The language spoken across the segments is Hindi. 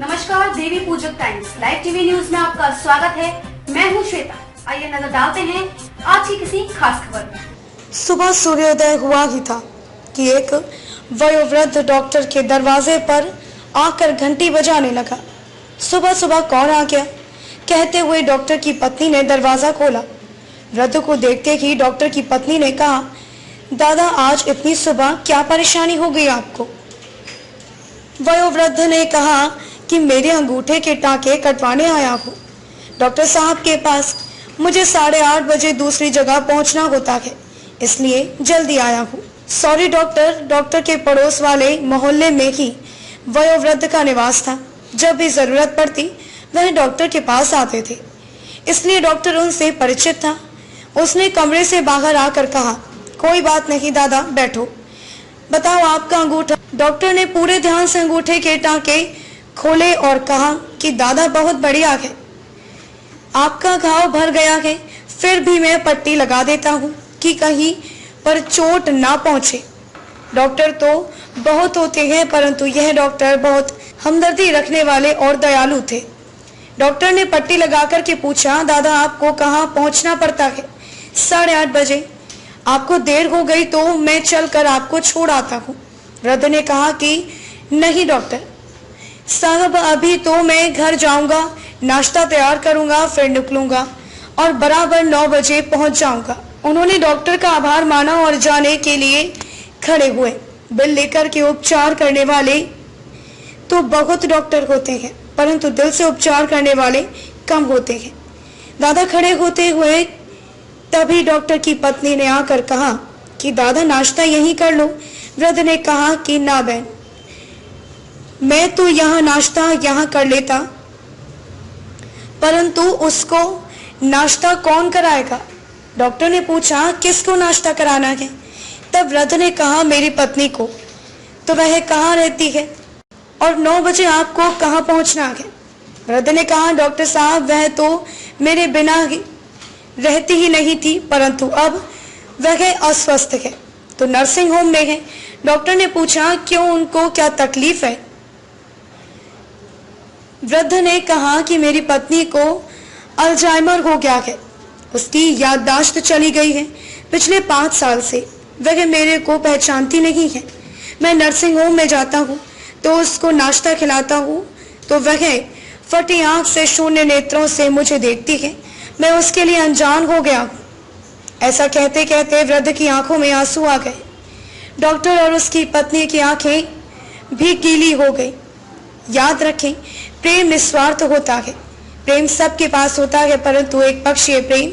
नमस्कार, देवी पूजक टाइम्स लाइव टीवी न्यूज में आपका स्वागत है। मैं हूं श्वेता। आइए नजर डालते हैं आज की किसी खास खबर में। सुबह सूर्योदय हुआ ही था कि एक वयोवृद्ध डॉक्टर के दरवाजे पर आकर घंटी बजाने लगा। सुबह सुबह कौन आ गया, कहते हुए डॉक्टर की पत्नी ने दरवाजा खोला। वृद्ध को देखते ही डॉक्टर की पत्नी ने कहा, दादा आज इतनी सुबह क्या परेशानी हो गई आपको? वयोवृद्ध ने कहा कि मेरे अंगूठे के टाके कटवाने आया हूँ डॉक्टर साहब के पास। मुझे 8:30 बजे दूसरी जगह पहुँचना होता है, इसलिए जल्दी आया हूँ। Sorry doctor. डॉक्टर के पड़ोस वाले मोहल्ले में ही वयोवृद्ध का निवास था। जब भी जरूरत पड़ती वह डॉक्टर के पास आते थे, इसलिए डॉक्टर उनसे परिचित था। उसने कमरे से बाहर आकर कहा, कोई बात नहीं दादा, बैठो। बताओ आपका अंगूठा। डॉक्टर ने पूरे ध्यान से अंगूठे के टाके खोले और कहा कि दादा बहुत बढ़िया है, आपका घाव भर गया है, फिर भी मैं पट्टी लगा देता हूँ कि कहीं पर चोट ना पहुँचे। डॉक्टर तो बहुत होते हैं, परंतु यह डॉक्टर बहुत हमदर्दी रखने वाले और दयालु थे। डॉक्टर ने पट्टी लगाकर के पूछा, दादा आपको कहाँ पहुँचना पड़ता है? 8:30 बजे। आपको देर हो गई तो मैं चलकर आपको छोड़ आता हूँ। वृद्ध ने कहा कि नहीं डॉक्टर साहब, अभी तो मैं घर जाऊंगा, नाश्ता तैयार करूंगा, फिर निकलूंगा और बराबर 9 बजे पहुंच जाऊंगा। उन्होंने डॉक्टर का आभार माना और जाने के लिए खड़े हुए। बिल लेकर के उपचार करने वाले तो बहुत डॉक्टर होते हैं, परंतु दिल से उपचार करने वाले कम होते हैं। दादा खड़े होते हुए तभी डॉक्टर की पत्नी ने आकर कहा कि दादा नाश्ता यहीं कर लो। वृद्ध ने कहा कि ना बहन, मैं तो यहाँ नाश्ता यहाँ कर लेता, परंतु उसको नाश्ता कौन कराएगा? डॉक्टर ने पूछा, किसको नाश्ता कराना है? तब वृद्ध ने कहा, मेरी पत्नी को। तो वह कहाँ रहती है और 9 बजे आपको कहाँ पहुँचना है? वृद्ध ने कहा, डॉक्टर साहब वह तो मेरे बिना रहती ही नहीं थी, परंतु अब वह अस्वस्थ है तो नर्सिंग होम में है। डॉक्टर ने पूछा, क्यों, उनको क्या तकलीफ है? वृद्ध ने कहा कि मेरी पत्नी को अल्जाइमर हो गया है, उसकी याददाश्त चली गई है। पिछले 5 साल से वह मेरे को पहचानती नहीं है। मैं नर्सिंग होम में जाता हूँ तो उसको नाश्ता खिलाता हूँ तो वह फटी आंख से शून्य नेत्रों से मुझे देखती है। मैं उसके लिए अनजान हो गया हूँ। ऐसा कहते कहते वृद्ध की आंखों में आंसू आ गए। डॉक्टर और उसकी पत्नी की आंखें भी गीली हो गई। याद रखें, प्रेम निस्वार्थ होता है। प्रेम सबके पास होता है, परंतु एक पक्षीय प्रेम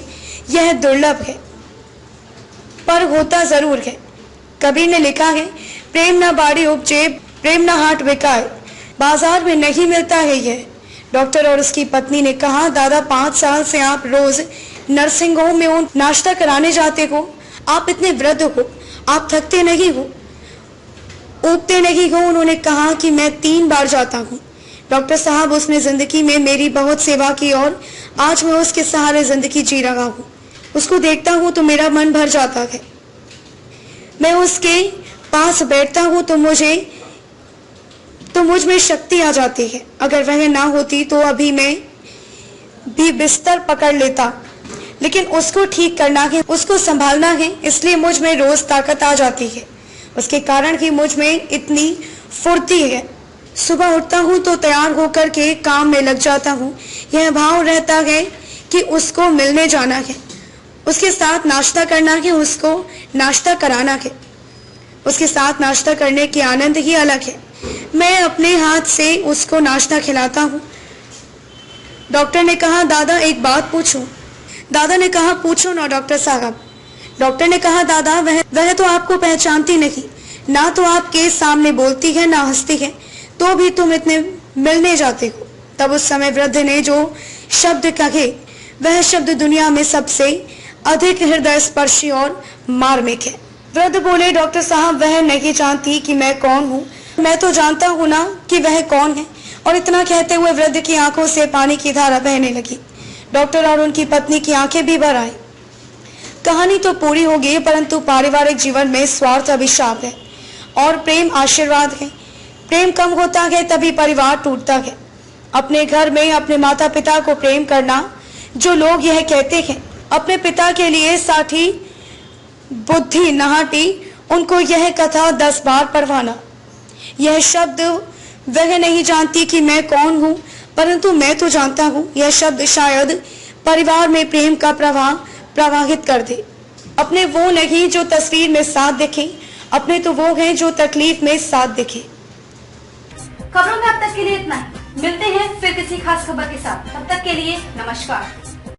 यह दुर्लभ है, पर होता जरूर है। कबीर ने लिखा है, प्रेम न बाड़ी उपजे, प्रेम न हाट बिकाए, बाजार में नहीं मिलता है यह। डॉक्टर और उसकी पत्नी ने कहा, दादा 5 साल से आप रोज नर्सिंग होम में नाश्ता कराने जाते हो, आप इतने वृद्ध हो, आप थकते नहीं हो, ऊबते नहीं हो? उन्होंने कहा कि मैं 3 बार जाता हूँ डॉक्टर साहब, उसने जिंदगी में मेरी बहुत सेवा की और आज मैं उसके सहारे जिंदगी जी रहा हूँ। उसको देखता हूँ तो मेरा मन भर जाता है। मैं उसके पास बैठता हूँ तो मुझ में शक्ति आ जाती है। अगर वह ना होती तो अभी मैं भी बिस्तर पकड़ लेता, लेकिन उसको ठीक करना है, उसको संभालना है, इसलिए मुझ में रोज ताकत आ जाती है। उसके कारण ही मुझ में इतनी फुर्ती है। सुबह उठता हूँ तो तैयार होकर के काम में लग जाता हूँ। यह भाव रहता है कि उसको मिलने जाना है, उसके साथ नाश्ता करना है, उसको नाश्ता कराना है। उसके साथ नाश्ता करने की आनंद ही अलग है। मैं अपने हाथ से उसको नाश्ता खिलाता हूँ। डॉक्टर ने कहा, दादा एक बात पूछूं? दादा ने कहा, पूछो ना डॉक्टर साहब। डॉक्टर ने कहा, दादा वह तो आपको पहचानती नहीं, ना तो आपके सामने बोलती है ना हंसती है, तो भी तुम इतने मिलने जाते हो। तब उस समय वृद्ध ने जो शब्द कहे वह शब्द दुनिया में सबसे अधिक हृदय स्पर्शी और मार्मिक है। वृद्ध बोले, डॉक्टर साहब वह नहीं जानती कि मैं कौन हूँ, मैं तो जानता हूँ ना कि वह कौन है। और इतना कहते हुए वृद्ध की आंखों से पानी की धारा बहने लगी। डॉक्टर और उनकी पत्नी की आंखें भी भर आई। कहानी तो पूरी हो गई, परंतु पारिवारिक जीवन में स्वार्थ अभिशाप है और प्रेम आशीर्वाद है। प्रेम कम होता है तभी परिवार टूटता है। अपने घर में अपने माता पिता को प्रेम करना। जो लोग यह कहते हैं अपने पिता के लिए साठी बुद्धि नहाटी, उनको यह कथा 10 बार पढ़वाना। यह शब्द वह नहीं जानती कि मैं कौन हूँ, परंतु मैं तो जानता हूँ। यह शब्द शायद परिवार में प्रेम का प्रवाह प्रवाहित कर दे। अपने वो नहीं जो तस्वीर में साथ दिखे, अपने तो वो हैं जो तकलीफ में साथ दिखे। खबरों में अब तक के लिए इतना ही। मिलते हैं फिर किसी खास खबर के साथ। तब तक के लिए नमस्कार।